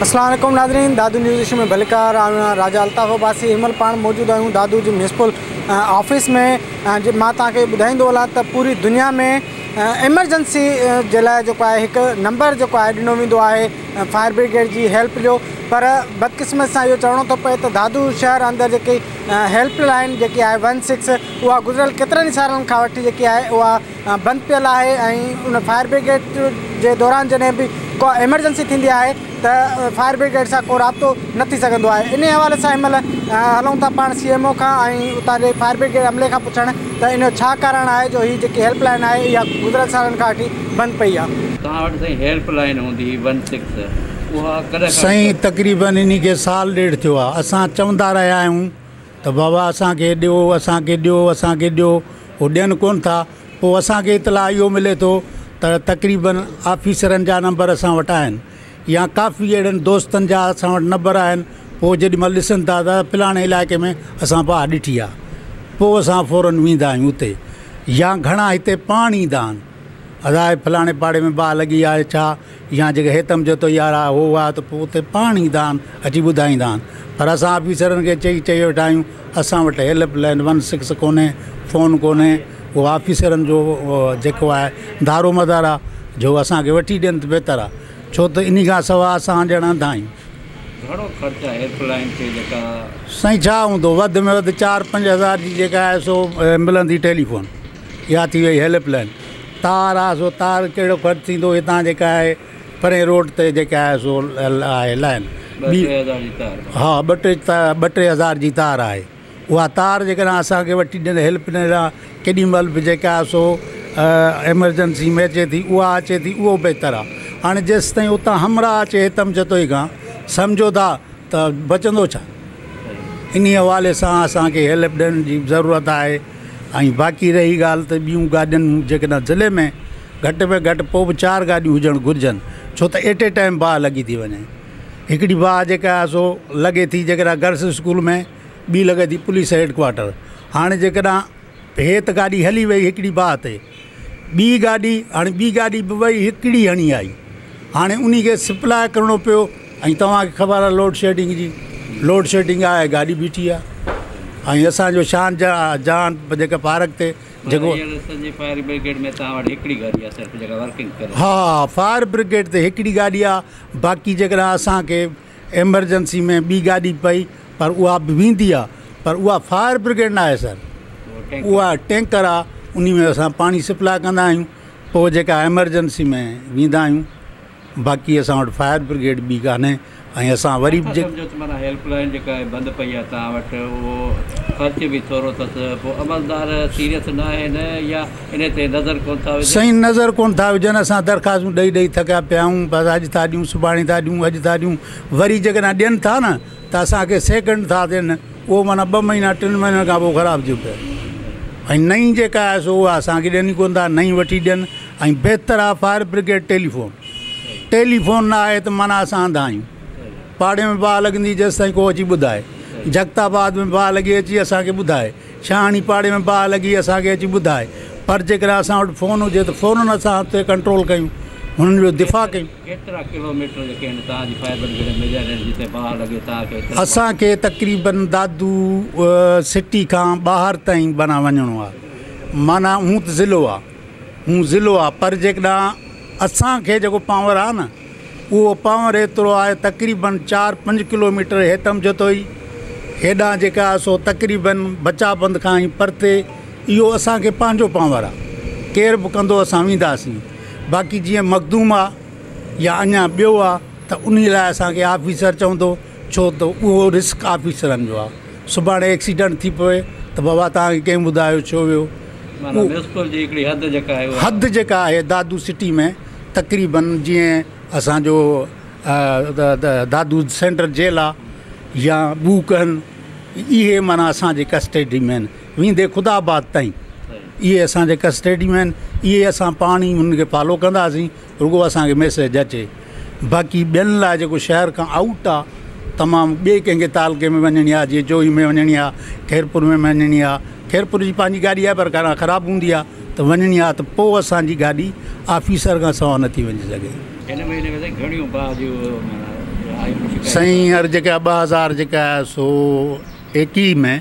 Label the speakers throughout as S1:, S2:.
S1: अस्सलाम वालेकुम नाज़रीन, दादू न्यूज़ में भलकार राजा अल्ताफ़ अब्बासी हिमल पाण मौजूद आहियूं दादू जी म्यूनिसिपल ऑफिस में। मां तव्हांखे ॿुधाईंदो हलां त पूरी दुनिया में एमरजेंसी जे लाइ जेको आहे हिकु नंबर जेको आहे ॾिनो वेंदो आहे फायर ब्रिगेड जी हेल्प जो। पर बदकिस्मत सां इहो चवणो थो पए त दादू शहर अंदरि जेकी हेल्प लाइन जेकी आहे 16 उहा गुज़िरियल केतिरनि सालनि खां वठी जेकी आहे उहा बंदि पियल आहे ऐं उन फायर ब्रिगेड जे दौरान जॾहिं बि को एमरजेंसी थींदी आहे त फायर ब्रिगेड सां को राब्तो न थी सघंदो आहे। इन हवाले सां हिनमहिल हलूं था पाण CMO खां ऐं उतां जे फायर ब्रिगेड अमले खां पुछणु त इन जो छा कारण आहे जो हीअ जेकी हेल्प लाइन आहे इहा गुज़िरियल सालनि खां वठी बंदि पई आहे।
S2: तव्हां वटि साईं हेल्प लाइन हूंदी 16 उहा कॾहिं
S3: साईं तक़रीबन इन खे साल ॾेढ थियो आहे। असां चवंदा रहिया आहियूं त बाबा असांखे ॾियो असांखे ॾियो असांखे ॾियो, उहो ॾियनि कोन था। पोइ असांखे इतला इहो मिले थो त तक़रीबन ऑफिसरनि जा नंबर असां वटि आहिनि या काफ़ी अहिड़नि दोस्तनि जा असां वटि नंबर आहिनि। पोइ जेॾी महिल ॾिसनि था त फलाणे इलाइक़े में असां बाहि ॾिठी आहे, पोइ असां फ़ौरन वेंदा आहियूं उते। या घणा हिते पाण ईंदा आहिनि, अलाए फलाणे पाड़े में बाहि लॻी आहे छा, या जेके हेतम जो यार आहे उहो आहे, त पोइ उते पाण ईंदा आहिनि अची ॿुधाईंदा आहिनि। पर असां ऑफिसरनि खे चई वेठा आहियूं असां वटि हेल्प लाइन 16 कोन्हे, फ़ोन कोन्हे। उहो ऑफिसरनि जो जेको आहे दारो मदार आहे जो असांखे वठी ॾियनि त बहितर आहे, छो त इन खां सवाइ असां ॼण अंधा आहियूं।
S2: घणो ख़र्चु आहे हेल्प लाइन ते जेका
S3: साईं छा हूंदो, वधि में वधि 4-5 हज़ार जी जेका आहे सो मिलंदी टेलीफोन, इहा थी वई हेल्प लाइन। तार आहे सो तार कहिड़ो ख़र्चु थींदो, हितां जेका आहे परे रोड ते जेका आहे सो आहे लाइन
S2: 2-3 जी तार,
S3: हा 2-3 हज़ार जी तार आहे। उहा तार जेकॾहिं असांखे वठी ॾियनि हेल्प लाइन केॾी महिल बि जेका आहे सो एमरजेंसी में अचे थी उहा अचे थी, उहो बहितर आहे। हाणे जेसि ताईं उतां हमरा अचे हितम जतोई खां सम्झो था त बचंदो छा। इन हवाले सां असांखे हेल्प ॾियण जी ज़रूरत आहे। ऐं बाक़ी रही ॻाल्हि त ॿियूं गाॾियुनि जेकॾहिं ज़िले में घटि में घटि पोइ बि 4 गाॾियूं हुजणु घुरिजनि, छो त एट ए टाइम बाहि लॻी थी वञे। हिकिड़ी बाहि जेका आहे सो लॻे थी जेकॾहिं गर्ल्स स्कूल में, ॿी लॻे थी पुलिस हेडक्वाटर। हाणे जेकॾहिं हे त गाॾी हली वई हिकिड़ी बाहि ते, ॿी गाॾी हाणे ॿी गाॾी बि वई हिकिड़ी हणी आई, हाणे उन खे सप्लाई करिणो पियो। ऐं तव्हांखे ख़बर आहे लोड शेडिंग जी, लोड शेडिंग आहे, गाॾी बीठी आहे। ऐं असांजो शान जान जेका पार्क ते जेको
S2: फायर ब्रिगेड में तव्हां वटि हिकिड़ी गाॾी आहे सिर्फ़ु जेका वर्किंग करे,
S3: हा फायर ब्रिगेड ते हिकिड़ी गाॾी आहे। बाक़ी जेकॾहिं असांखे एमरजेंसी में ॿी गाॾी पई पर उहा बि वेंदी आहे, पर उहा फायर ब्रिगेड न आहे सर, उहा टैंकर आहे। उन में असां पाणी सप्लाई कंदा आहियूं, पोइ जेका एमरजेंसी में वेंदा आहियूं। बाक़ी असां वटि फायर ब्रिगेड बि कान्हे। ऐं असां वरी बि
S2: माना हेल्प लाइन जेका आहे बंदि पई आहे तव्हां वटि, उहो ख़र्च बि थोरो अथसि, पोइ अमलदार सीरियस न आहिनि या इन ते नज़र कोन था विझनि।
S3: साईं नज़र कोन था विझनि। असां दरख़्वास्तूं ॾेई थकिया पिया आहियूं, बसि अॼु था ॾियूं सुभाणे था ॾियूं अॼु था ॾियूं। वरी जेकॾहिं ॾियनि था न त असांखे सेकेंड था ॾियनि, उहो माना 2 महीना 3 महीननि खां पोइ ख़राबु थी पियो। ऐं नई जेका आहे सो उहा असांखे ॾियणी कोन था, नई वठी ॾियनि। ऐं बहितर आहे फायर ब्रिगेड टेलीफोन न आहे त माना असां अंधा आहियूं। पाड़े में बाहि लॻंदी जेसि ताईं को अची ॿुधाए, जगताबाद में बाहि लॻी अची असांखे ॿुधाए, शहाणी पाड़े में बाहि लॻी असांखे अची ॿुधाए। पर जेकॾहिं असां वटि फ़ोन हुजे त फ़ौरन असां हुते कंट्रोल कयूं, हुननि जो दिफ़ा कयूं।
S2: केतिरा किलोमीटर जेके आहिनि तव्हांजी फायर ब्रिगेड में जिते बाहि लॻे तव्हांखे?
S3: असांखे तक़रीबन दादू सिटी खां ॿाहिरि ताईं बना वञिणो आहे। माना हूं त ज़िलो आहे, पर जेकॾहिं असांखे जेको पावर आहे न उहो पावर एतिरो आहे तक़रीबन 4-5 किलोमीटर हेतम जतोई हेॾां जेका आहे सो तक़रीबन बचाबंद खां ई परते। इहो असांखे पंहिंजो पावर आहे, केरु बि कंदो असां वेंदासीं। बाक़ी जीअं मखदूम आहे या अञा ॿियो आहे त उन लाइ असांखे ऑफिसर चवंदो, छो त उहो रिस्क ऑफिसरनि जो आहे। सुभाणे एक्सीडेंट थी पए त बाबा तव्हांखे कंहिं ॿुधायो छो वियो। हद जेका आहे दादू सिटी में तक़रीबन जीअं असांजो दादू सेंट्रल जेल आहे या बूकन, इहे माना असांजे कस्टडी में आहिनि। वेंदे ख़ुदाबाद ताईं इहे असांजे कस्टडी में आहिनि। इहे असां पाणी हुनखे फॉलो कंदासीं, रुगो असांखे मैसेज अचे। बाक़ी ॿियनि लाइ जेको शहर खां आउट आहे, तमामु ॿिए कंहिंखे तालके में वञणी आहे, जीअं जोई में वञणी आहे, खैरपुर में वञणी आहे। खैरपुर जी पंहिंजी गाॾी आहे पर काॾां ख़राबु हूंदी आहे त वञणी आहे, त पोइ असांजी गाॾी ऑफिसर खां सवाइ नथी वञी सघे।
S2: हिन महीने में घणियूं
S3: साईं हींअर जेका 2000 जेका आहे सो 21 में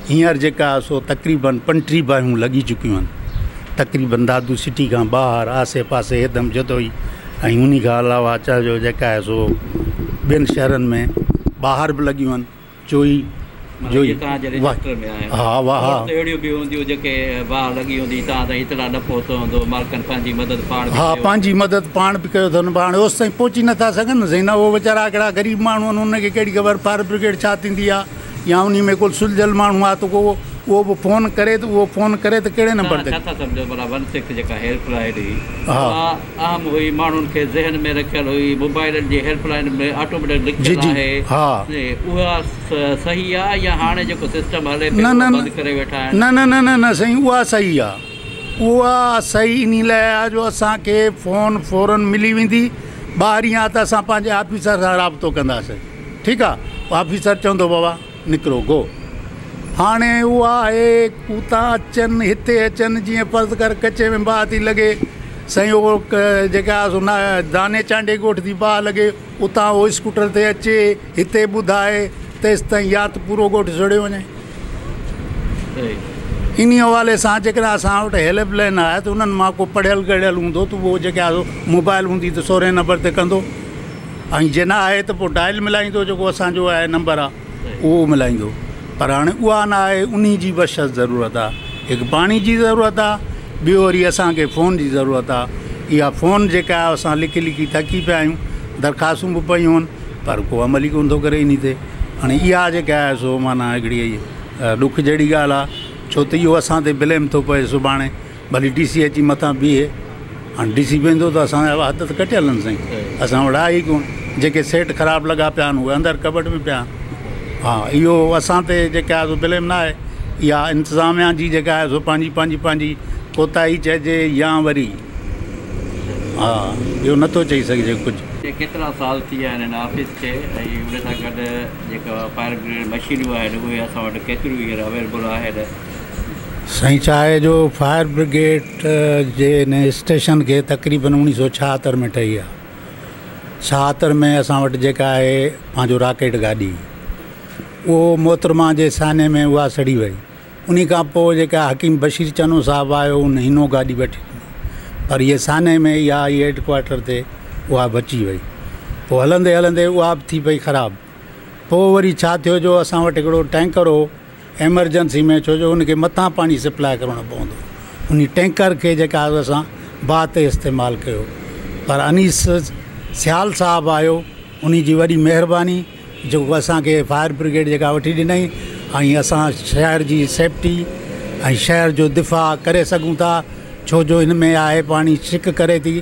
S3: हींअर जेका सो तक़रीबन 35 बाहियूं लॻी चुकियूं आहिनि तक़रीबन दादू सिटी खां ॿाहिरि आसे पासे हिकदमि जदोई ऐं उन खां अलावा चइजो जेका आहे सो ॿियनि शहरनि में ॿाहिरि बि लॻियूं आहिनि जोई हा वाह
S2: अहिड़ियूं बि हूंदियूं जेके वाह लॻी हूंदी तव्हां त इतला न पहुतो हूंदो मालिकनि पंहिंजी मदद पाण
S3: हा पंहिंजी मदद पाण बि कयो अथनि हाणे ओसि ताईं पहुची नथा सघनि न साईं न उहो वीचारा कहिड़ा ग़रीब माण्हू आहिनि उनखे कहिड़ी ख़बर फायर ब्रिगेड छा थींदी आहे या उन में को सुलझल माण्हू आहे त उहो बि फ़ोन करे त कहिड़े नंबर ते
S2: छा सम्झो भला 16 जेका हेल्पलाइन हुई अहम हुई माण्हुनि खे ज़हन में रखियल हुई मोबाइलनि जी हेल्पलाइन में ऑटोमेटिक लिखियलु आहे उहा सही आहे या हाणे जेको सिस्टम हले बंदि करे वेठा आहिनि
S3: न साईं उहा सही आहे उहा सही इन लाइ आहे जो असांखे फ़ोन फ़ौरन मिली वेंदी ॿाहिरि आहे त असां पंहिंजे ऑफिसर सां राब्तो कंदासीं ठीकु आहे ऑफिसर चवंदो बाबा निकिरो गो हाणे उहा आहे उतां अचनि हिते अचनि जीअं फर्ज़ कर कचे में बाहि थी लॻे साईं उहो जेका दाने चांडे ॻोठ थी बाहि लॻे उतां उहो स्कूटर ते अचे हिते ॿुधाए तेसि ताईं या त पूरो ॻोठ छॾियो वञे इन हवाले सां जेकॾहिं असां वटि हेल्पलाइन आहे त उन्हनि मां को पढ़ियल गढ़ियल हूंदो त उहो जेका मोबाइल हूंदी त 16 नंबर ते कंदो ऐं जे न आहे त पोइ डायल मिलाईंदो जेको असांजो आहे नंबर आहे उहो मिलाईंदो पर हाणे उहा न आहे उन जी बशत ज़रूरत आहे हिकु पाणी जी ज़रूरत आहे ॿियो वरी असांखे फ़ोन जी ज़रूरत आहे इहा फ़ोन जेका आहे असां लिखी लिखी थकी पिया आहियूं दरख़्वास्तूं बि पयूं आहिनि पर को अमल ई कोन थो करे इन ते हाणे इहा जेका आहे सो माना हिकिड़ी ॾुख जहिड़ी ॻाल्हि आहे छो त इहो असां ते ब्लेम थो पए सुभाणे भली DC अची मथां बीहे हाणे DC वेंदो त असांजा हथ त कटियल आहिनि साईं असां वटि आहे ई कोन जेके सेट ख़राबु लॻा पिया आहिनि उहे अंदरि कबट में पिया हा इहो असां ते जेका आहे सो ब्लेम न आहे इहा इंतिज़ामिया जी जेका आहे सो पंहिंजी कोताही चइजे या वरी हा इहो नथो चई सघिजे कुझु
S2: केतिरा साल थी विया आहिनि हिन ऑफिस खे ऐं उन सां गॾु जेका फायर ब्रिगेड मशीनियूं आहिनि उहे असां वटि केतिरियूं हींअर अवेलेबल आहिनि
S3: साईं छा आहे जो फायर ब्रिगेड जे हिन स्टेशन खे तक़रीबन 1976 में ठही आहे 76 में असां वटि जेका आहे पंहिंजो रॉकेट गाॾी उहो मोहतरमा जे साने में उहा सड़ी वई उन खां पोइ जेका हकीम बशीर चनो साहिबु आयो उन हिनो गाॾी वठी पर इहे साने में इहा हेडक्वाटर ते उहा बची वई पोइ हलंदे हलंदे उहा बि थी पई ख़राबु पोइ वरी छा थियो जो असां वटि हिकिड़ो टैंकर हो एमरजेंसी में छो जो उनखे मथां पाणी सप्लाई करणो पवंदो उन टैंकर खे जेका असां बाहि ते इस्तेमालु कयो पर अनीस सियाल साहिबु आयो उन जी वॾी महिरबानी जेको असांखे फायर ब्रिगेड जेका वठी ॾिनई ऐं असां शहर जी सेफ्टी ऐं शहर जो दिफ़ा करे सघूं था छो जो हिन में आहे पाणी छिक करे थी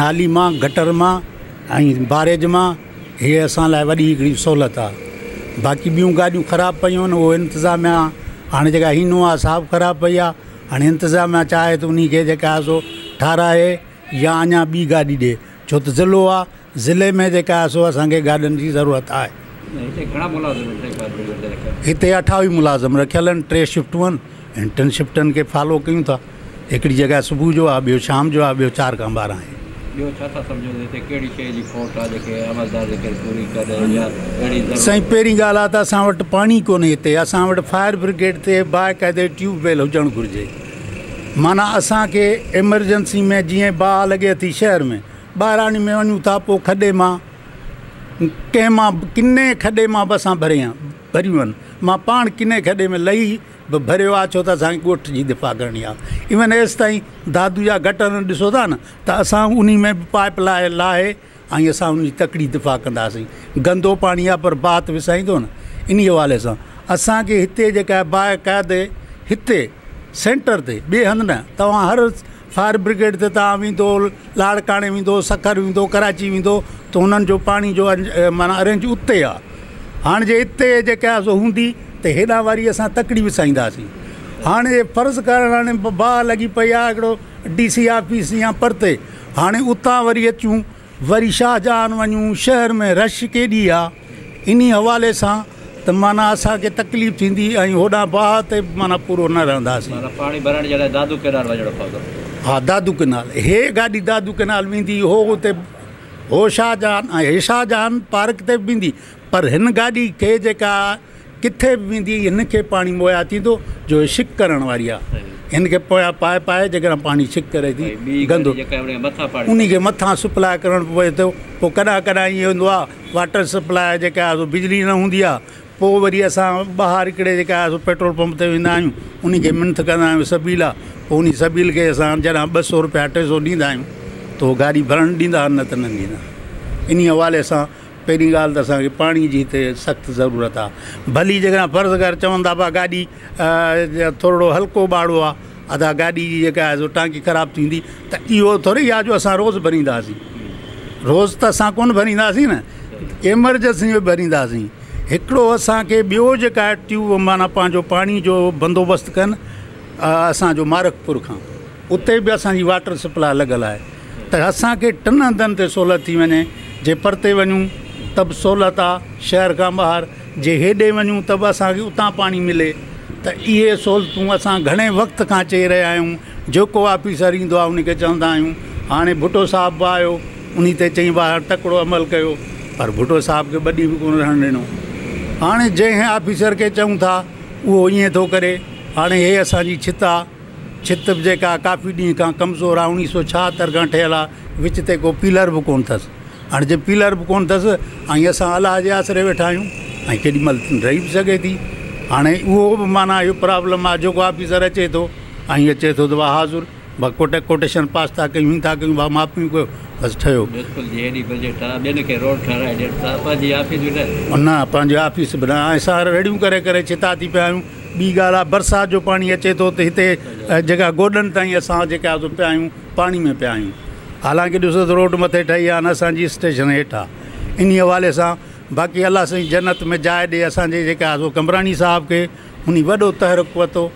S3: नाली मां गटर मां ऐं बारेज मां इहे असां लाइ वॾी हिकिड़ी सहूलियत आहे बाक़ी ॿियूं गाॾियूं ख़राबु पियूं आहिनि उहो इंतिज़ामिया हाणे जेका हीनो आहे साफ़ु ख़राबु पई आहे हाणे इंतिज़ामिया चाहे त उन खे जेका आहे सो ठाराए या अञा ॿी गाॾी ॾिए छो त ज़िलो आहे ज़िले में जेका आहे सो असांखे गाॾियुनि जी ज़रूरत आहे हिते 28 मुलाज़िम रखियल आहिनि 3 शिफ्टूं आहिनि ऐं 3 शिफ्टनि खे फॉलो कयूं था हिकिड़ी जॻह सुबुह जो आहे ॿियो शाम जो आहे ॿियो 4 खां 12 आहे साईं पहिरीं ॻाल्हि आहे त असां वटि पाणी कोन्हे हिते असां वटि फायर ब्रिगेड ते बाक़ाइदे ट्यूबवेल हुजणु घुरिजे माना असांखे एमरजेंसी में जीअं बाहि लॻे थी शहर में ॿाहिराणी में वञूं था पोइ खॾे मां कंहिं मां किने खॾे मां बि असां भरियूं आहिनि मां पाण किने खॾे में लही बि भरियो आहे छो त असांखे ॻोठ जी दिफ़ा करणी आहे इवन एसि ताईं दादू जा गटर ॾिसो था न त असां उन में बि पाइप लाहे ऐं असां उन जी तकड़ी दिफ़ा कंदासीं गंदो पाणी आहे पर बात विसाईंदो न इन हवाले सां असांखे हिते जेका बाक़ाइदे हिते सेंटर ते ॿिए हंधि न तव्हां हर फायर ब्रिगेड ते तव्हां वेंदो लाड़काणे वेंदो सखर वेंदो कराची वेंदो त हुननि जो पाणी जो माना अरेंज उते आहे हाणे जे हिते जेका सो हूंदी त हेॾां वारी असां तकड़ी विसाईंदासीं हाणे फ़र्ज़ु करणु हाणे बाहि लॻी पई आहे हिकिड़ो DC ऑफिस या परते हाणे उतां वरी अचूं वरी शाहजहान वञूं शहर में रश केॾी आहे इन हवाले सां त माना असांखे तकलीफ़ थींदी ऐं होॾां बाहि ते माना पूरो न रहंदासीं
S2: पाणी भरण जे लाइ दादू केनाल वञिणो पवंदो
S3: हा दादू केनाल हे गाॾी दादू केनाल वेंदी हो हुते होशाजान ऐं हेशाजान पार्क ते बि वेंदी, पर हिन गाॾी खे जेका किथे बि वेंदी हिन खे पाणी मुहैया थींदो जो छिक करण वारी आहे। हिन खे पोयां पाए जेकॾहिं पाणी छिक करे थी गंदो उन खे मथां सप्लाई करणु पए थो। पोइ कॾहिं कॾहिं ईअं हूंदो आहे वाटर सप्लाई जेका आहे बिजली न हूंदी आहे, पोइ वरी असां ॿाहिरि हिकिड़े जेका आहे पेट्रोल पंप ते वेंदा आहियूं, उन खे मिनथ कंदा आहियूं सबील आहे, पोइ उन सबील खे असां जॾहिं 200 रुपया 300 ॾींदा आहियूं त उहो गाॾी भरणु ॾींदा न त न ॾींदा। इन हवाले सां पहिरीं ॻाल्हि त असांखे पाणी जी हिते सख़्तु ज़रूरत आहे। भली जेकॾहिं फ़र्ज़ु कर चवंदा पिया गाॾी थोरो हल्को ॿाड़ो आहे, अदा गाॾी जी जेका आहे टांकी ख़राबु थींदी, त इहो थोरी आहे जो असां रोज़ु भरींदासीं। रोज़ु त असां कोन भरींदासीं न, एमरजेंसी में भरींदासीं। हिकिड़ो असांखे ॿियो जेका आहे ट्यूब माना पंहिंजो पाणी जो बंदोबस्तु कनि असांजो मारकपुर खां, उते बि असांजी वाटर सप्लाई लॻल आहे, त असांखे टिनि हंधनि ते सहूलियत थी वञे। जे परते वञूं त बि सहूलियत आहे शहर खां ॿाहिरि, जे हेॾे वञूं त बि असांखे उतां पाणी मिले। त इहे सहूलियतूं असां घणे वक़्त खां चई रहिया आहियूं। जेको ऑफिसर ईंदो आहे उनखे चवंदा आहियूं। हाणे भुटो साहिबु बि आयो, उन ते चई ॿाहिरि तकिड़ो अमल कयो, पर भुटो साहिब खे ॿ ॾींहं बि कोन रहणु ॾिनो। हाणे जंहिं ऑफिसर खे चऊं था उहो ईअं थो करे। हाणे हे असांजी छित आहे, छित बि जेका काफ़ी ॾींहं खां कमज़ोर आहे, 1976 खां ठहियलु आहे, विच ते को पीलर बि कोन अथसि। हाणे जे पीलर बि कोन अथसि ऐं असां अलाह जे आसिरे वेठा आहियूं, ऐं केॾीमहिल रही बि सघे थी। हाणे उहो बि माना इहो प्रॉब्लम आहे, जेको ऑफिसर अचे थो ऐं अचे थो त वाह हाज़ुर कोटेशन पास था कयूं था कयूं भाउ माफ़ी कयो बसि ठहियो। न पंहिंजी ऑफिस बि न, असां रेडियूं करे करे चिता थी पिया आहियूं। ॿी ॻाल्हि आहे बरसाति जो पाणी अचे थो त हिते जेका गोॾनि ताईं असां जेका पिया आहियूं पाणी में पिया आहियूं। हालांकि ॾिसो त रोड मथे ठही आहे, न असांजी स्टेशन हेठि आहे। इन हवाले सां बाक़ी अलाह साईं जन्नत में जाइ ॾे असांजे जेका कमरानी साहिब खे, उन वॾो तहरुक वरितो,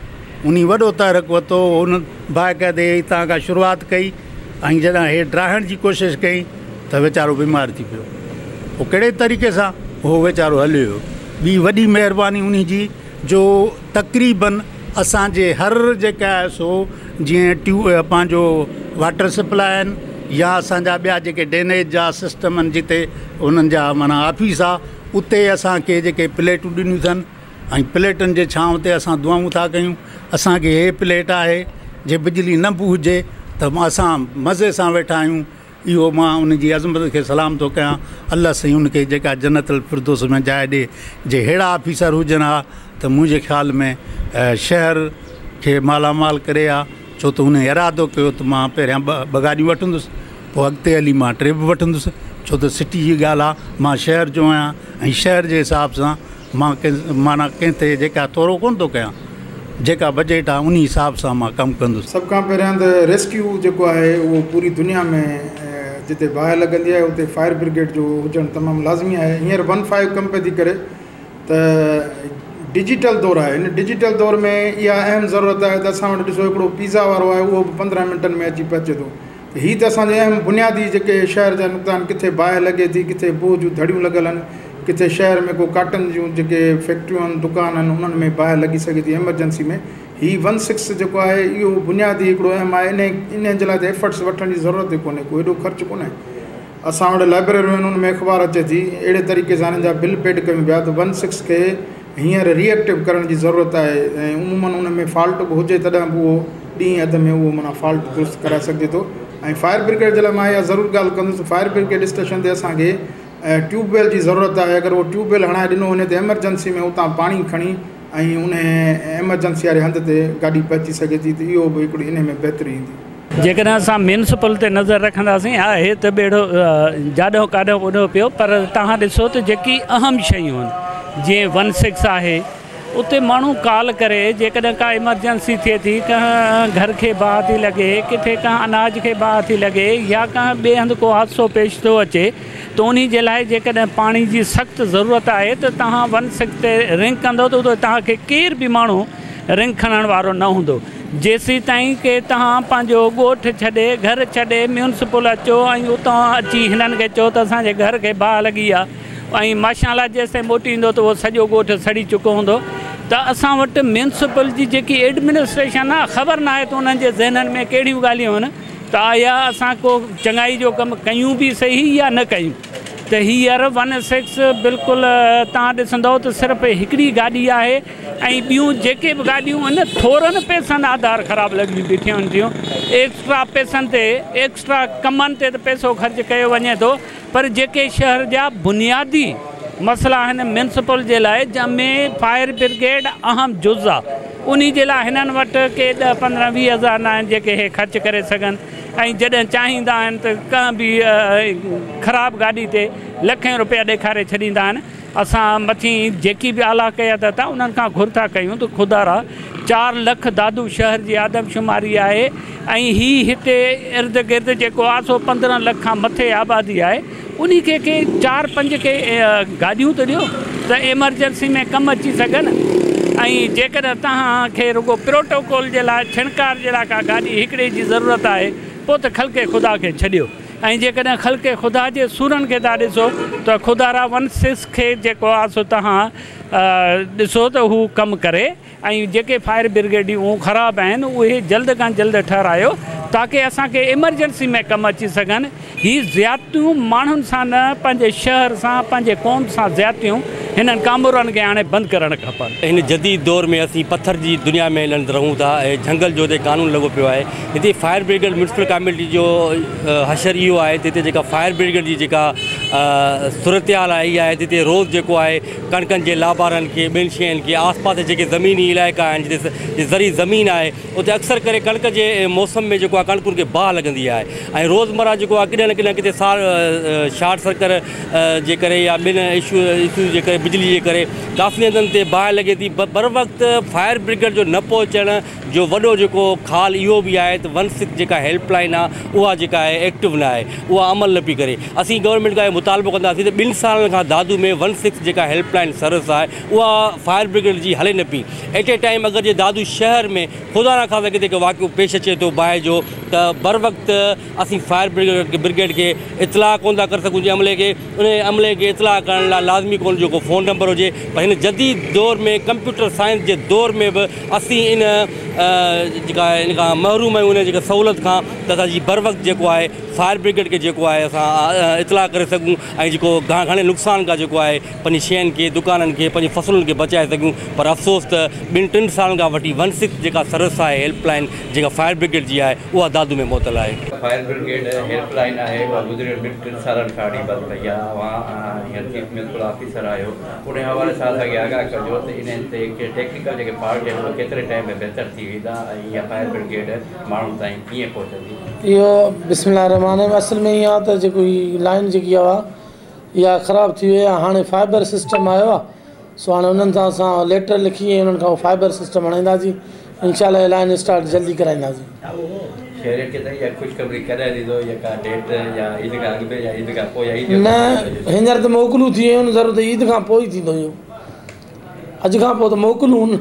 S3: हुन बाक़ाइदे हितां खां शुरूआति कई ऐं जॾहिं हे ड्राहण जी कोशिशि कई त वीचारो बीमार थी पियो। पोइ कहिड़े तरीक़े सां उहो वीचारो हलियो। ॿी वॾी महिरबानी उन जी जो तक़रीबन असांजे हर जेका आहे सो जीअं पंहिंजो वाटर सप्लाई आहिनि या असांजा ॿिया जेके ड्रेनेज जा सिस्टम आहिनि, जिते उन्हनि जा माना ऑफिस आहे, उते असांखे जेके प्लेटूं ॾिनियूं अथनि ऐं प्लेटुनि जे छांव ते असां दुआऊं था कयूं। असांखे हे प्लेट आहे, जे बिजली न बि हुजे त असां मज़े सां वेठा आहियूं। इहो मां उन जी अज़मत खे सलाम थो कयां। अलाह साईं उनखे जेका जन्नतुल फिरदौस में जाइ ॾे। जे अहिड़ा ऑफिसर हुजनि हा त मुंहिंजे ख़्याल में शहर खे मालामाल करे आहे। छो त हुन इरादो कयो त मां पहिरियां ॿ गाॾियूं वठंदुसि, पोइ अॻिते हली मां 3 बि वठंदुसि। छो त सिटी जी ॻाल्हि आहे, मां शहर जो आहियां ऐं शहर जे हिसाब सां मां माना कंहिं ते जेका थोरो कोन थो कयां, जेका बजट आहे उन हिसाब सां मां कमु कंदुसि।
S4: सभ खां पहिरियां त रेस्क्यू जेको आहे उहो पूरी दुनिया में जिते बाहि लॻंदी आहे उते फायर ब्रिगेड जो हुजणु तमामु लाज़मी आहे। हींअर 15 कम पिए थी करे त डिजिटल दौरु आहे। हिन डिजिटल दौर में इहा अहम ज़रूरत आहे त असां वटि ॾिसो हिकिड़ो पिज़्ज़ा वारो आहे, उहो बि 15 मिंटनि में अची पहुचे थो। त हीअ त असांजे अहम बुनियादी जेके शहर जा नुक़सान, किथे बाहि लॻे थी, किथे बोझ जूं धड़ियूं लॻल आहिनि, किथे शहर में को काटन जूं जेके फैक्ट्रियूं आहिनि, दुकान आहिनि, उन्हनि में बाहि लॻी सघे थी एमरजेंसी में। हीअ 16 जेको आहे इहो बुनियादी हिकिड़ो अहम आहे। इन जे लाइ त एफर्ट्स वठण जी ज़रूरत ई कोन्हे, को एॾो ख़र्चु कोन्हे। असां वटि लाइब्रेरियूं आहिनि, उन में अख़बार अचे थी, अहिड़े तरीक़े सां हिननि जा बिल पेड कयूं पिया। त 16 खे हींअर रिएक्टिव करण जी ज़रूरत आहे ऐं उमूमनि उन में फॉल्ट बि हुजे तॾहिं बि उहो ॾींहुं अध में उहो माना फॉल्ट दुरुस्त कराए सघिजे थो। ऐं फायर ब्रिगेड जे लाइ मां इहा ज़रूरु ॻाल्हि कंदुसि, फायर ब्रिगेड स्टेशन ते असांखे ट्यूबवेल जी ज़रूरत आहे। अगरि उहो ट्यूबवेल हणाए ॾिनो वञे त एमरजेंसी में उतां पाणी खणी ऐं उन एमरजेंसी वारे हंध ते गाॾी पहुची सघे थी। त इहो बि हिकिड़ी इन में बहितरी ईंदी।
S5: जेकॾहिं असां म्यूनिसिपल ते नज़र रखंदासीं, आहे त ॿेड़ो जाॾो काॾो वॾो पियो, पर तव्हां ॾिसो त जेकी अहम शयूं आहिनि जीअं 16 आहे, उते माण्हू कॉल करे जेकॾहिं का इमरजेंसी थिए थी, कंहिं घर खे बाहि थी लॻे, किथे कंहिं अनाज खे बाहि थी लॻे या कंहिं ॿिए हंधि को हादसो पेश थो अचे, त उन जे लाइ जेकॾहिं पाणी जी सख़्तु ज़रूरत आहे त तव्हां 16 ते रिंग कंदो त तव्हांखे केरु बि माण्हू रिंग खणण वारो न हूंदो। जेसीं ताईं की तव्हां पंहिंजो ॻोठु छॾे, घर छॾे, म्यूनिसिपल अचो ऐं उतां अची हिननि खे चओ त असांजे घर खे बाहि लॻी आहे ऐं माशाअल्लाह जेसिताईं मोटी ईंदो त उहो सॼो ॻोठु सड़ी चुको हूंदो। त असां वटि म्यूनिसिपल जी जेकी एडमिनिस्ट्रेशन आहे, ख़बर न आहे त उन्हनि जे ज़हननि में कहिड़ियूं ॻाल्हियूं आहिनि त आया असां को चङाई जो कमु कयूं बि सही या न कयूं। त हींअर 16 बिल्कुलु तव्हां ॾिसंदव त सिर्फ़ु हिकिड़ी गाॾी आहे ऐं ॿियूं जेके बि गाॾियूं आहिनि थोरनि पैसनि आधार ख़राबु लॻी बीठियूं आहिनि थियूं। एक्स्ट्रा पैसनि ते एक्स्ट्रा कमनि ते त पैसो ख़र्चु कयो वञे थो, पर जेके शहर जा बुनियादी मसइला आहिनि म्यूनसिपल जे लाइ, जंहिंमें फायर ब्रिगेड अहम जुज़ आहे, उन जे लाइ हिननि वटि के 10-15-20 हज़ार न आहिनि जेके हे ख़र्चु करे सघनि। ऐं जॾहिं चाहींदा आहिनि त कंहिं बि ख़राबु गाॾी ते लखें रुपया ॾेखारे छॾींदा आहिनि। असां मथी जेकी बि आला क़यादत आहे उन्हनि खां घुर था कयूं त खुदारा 4 लख दादू शहर जी आदमशुमारी आहे ऐं हिते इर्द गिर्द जेको आहे सो 15 लख खां मथे आबादी आहे। उन खे 4-5 के गाॾियूं त ॾियो त एमरजेंसी में कमु अची सघनि। ऐं जेकॾहिं तव्हांखे रुगो प्रोटोकॉल जे लाइ छिणकार जे लाइ का गाॾी हिकिड़े जी ज़रूरत आहे पोइ त ख़ल्क़े ख़ुदा खे छॾियो। ऐं जेकॾहिं ख़ल्क़े ख़ुदा जे सूरनि खे था ॾिसो त खुदारा 16 खे जेको आहे सो तव्हां ॾिसो त हू कमु करे। ऐं जेके फायर ब्रिगेडियूं ख़राबु आहिनि उहे जल्द खां जल्द ठहिरायो ताकी असांखे एमरजेंसी में कमु अची सघनि। हीअ ज़्यादतियूं माण्हुनि सां न, पंहिंजे शहर सां, पंहिंजे क़ौम सां ज़्यादतियूं हिननि कामरनि खे हाणे बंदि करणु खपनि।
S6: हिन जदीद दौर में असीं पत्थर जी दुनिया में रहूं था ऐं झंगल जो हिते कानून लॻो पियो आहे। हिते फायर ब्रिगेड म्यूनसिपल कमेटी जो हशर इहो आहे त हिते जेका फायर ब्रिगेड जी जेका सूरत हाल आहे इहा आहे। हिते रोज़ु जेको आहे कणकनि जे लाबारनि खे, ॿियनि शयुनि खे, आस पास जेके ज़मीनी इलाइक़ा आहिनि जिते ज़री ज़मीन आहे उते अक्सर करे कणक जे मौसम में जेको आहे कणकुनि खे बाहि लॻंदी आहे ऐं रोज़मर्रा जेको आहे किथे न किथे किथे शॉर्ट सर्किट जे करे या ॿिनि इशू जे करे, बिजली जे करे काफ़ी हंधनि ते बाहि लॻे थी। बर वक़्तु फायर ब्रिगेड जो न पहुचण जो वॾो जेको ख़ाल इहो बि आहे त 16 जेका हेल्पलाइन आहे उहा जेका आहे एक्टिव न आहे, उहा अमल न पई करे। असीं गवर्नमेंट खां मुतालबो कंदासीं त 2 सालनि खां दादू में 16 जेका हेल्पलाइन सर्विस आहे उहा फायर ब्रिगेड जी हले न पई। एट ए टाइम अगरि जे दादू शहर में खुदा न खां किथे को वाक़ियो पेश अचे थो बाहि जो त बर वक़्तु असीं फायर ब्रिगेड खे इतलाह कोन था करे सघूं जे अमले खे। उन अमले खे इतलाह करण लाइ लाज़मी कोन जेको फ़ोन नंबर हुजे। पर हिन जदीद दौर में कंप्यूटर साइंस जे दौर में बि असीं इन जेका इन खां महरूम आहियूं उन जेका सहूलियत खां त असांजी बर वक़्तु जेको आहे फायर ब्रिगेड खे जेको आहे असां इतलाह करे सघूं ऐं जेको घणे नुक़सान खां जेको आहे पंहिंजी शयुनि खे, दुकाननि खे, पंहिंजी फसलुनि खे बचाए सघूं। पर अफ़सोस त 2-3 सालनि खां वठी 16 जेका सर्विस आहे हेल्पलाइन जेका फायर ब्रिगेड जी आहे उहा दादू में मुअतल आहे।
S2: फायर ब्रिगेड हेल्पलाइन आहे उहा गुज़िरियल 2-3 सालनि खां वठी बंदि कई आहे। हींअर चीफ म्यूनसिपल ऑफिसर आयो, उन हवाले सां असांखे आगाह कजो त इन्हनि ते टेक्निकल जेके पार्ट आहिनि उहे केतिरे टाइम में बहितर थी वेंदा ऐं इहा फायर ब्रिगेड माण्हुनि ताईं कीअं पहुचंदी।
S7: इहो बिस्मिल्लाह रहमान असल में ईअं आहे त जेको ही लाइन जेकी आहे इहा ख़राबु थी वई आहे। हाणे फाइबर सिस्टम आयो आहे, सो हाणे उन्हनि सां असां लेटर लिखी ऐं उन्हनि खां फाइबर सिस्टम हणाईंदासीं। इंशाल्लाह लाइन स्टार्ट जल्दी कराईंदासीं।
S2: शहर खे त इहा ख़ुशख़बरी कॾहिं ॾींदो या का डेट या ईद खां अॻु में या ईद खां पोइ या ईद
S7: न, हींअर त मोकलूं थी वियूं आहिनि, ज़रूरत ईद खां पोइ ई थींदो इहो। अॼु खां पोइ त मोकलूं न।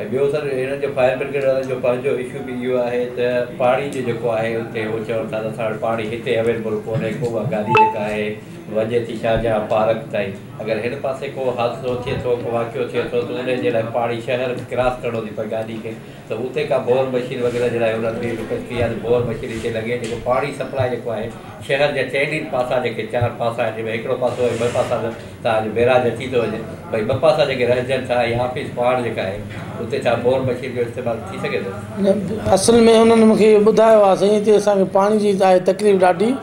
S2: ऐं ॿियो सर हिननि जो फायर ब्रिगेड वारनि जो पंहिंजो इशू बि इहो आहे त पाणी जो जेको आहे उते उहो चवनि था त असां वटि पाणी हिते अवेलेबल कोन्हे। को उहा गाॾी जेका आहे वञे थी शाहजहां पार्क ताईं, अगरि हिन पासे को हादसो थिए थो, को वाक़ियो थिए थो त उन जे लाइ पाणी शहर क्रॉस करिणो थी पए गाॾी खे, त उते का बोर मशीन वग़ैरह जे लाइ उन्हनि बि रिक्वेस्ट कई आहे त बोर मशीन हिते लॻे जेको पाणी सप्लाई जेको आहे शहर जा 4 पासा जेके 4 पासा आहिनि जंहिंमें हिकिड़ो पासो ऐं 2 पासा तव्हांजो बैराज अची थो वञे, भई 2 पासा जेके रहिजनि था या ऑफिस पाण जेका आहे उते छा बोर मशीन जो इस्तेमालु थी सघे थो।
S7: असल में हुननि मूंखे ॿुधायो आहे साईं हिते असांखे पाणी जी आहे तकलीफ़ ॾाढी।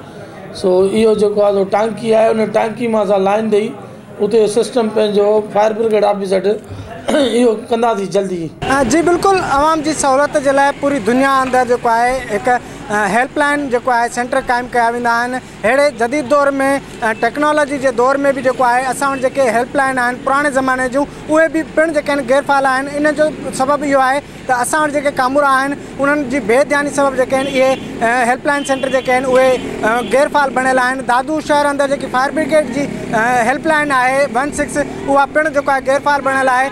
S7: सो इहो जेको आहे टांकी आहे उन टांकी मां असां लाइन ॾेई उते सिस्टम पंहिंजो फायर ब्रिगेड ऑफिस वटि इहो कंदासीं जल्दी।
S1: जी बिल्कुलु, आवाम जी सहूलियत जे लाइ पूरी दुनिया अंदरि जेको आहे हिकु हेल्पलाइन जेको आहे सेंटर क़ाइमु कया वेंदा आहिनि। अहिड़े जदीद दौर में टेक्नोलॉजी जे दौर में बि जेको आहे असां वटि जेके हेल्पलाइन आहिनि पुराणे ज़माने जूं उहे बि पिणु जेके आहिनि गैरफ़ाल आहिनि। इन जो सबबु इहो आहे त असां वटि जेके कामूर आहिनि उन्हनि जी बेध्यानी सबबु जेके आहिनि इहे हेल्पलाइन सेंटर जेके आहिनि उहे गैरफ़ाल बणियल आहिनि। दादू शहर अंदरि जेकी फायर ब्रिगेड जी हेल्पलाइन आहे 16 उहा पिणु जेको आहे गैरफ़ाल बणियल आहे।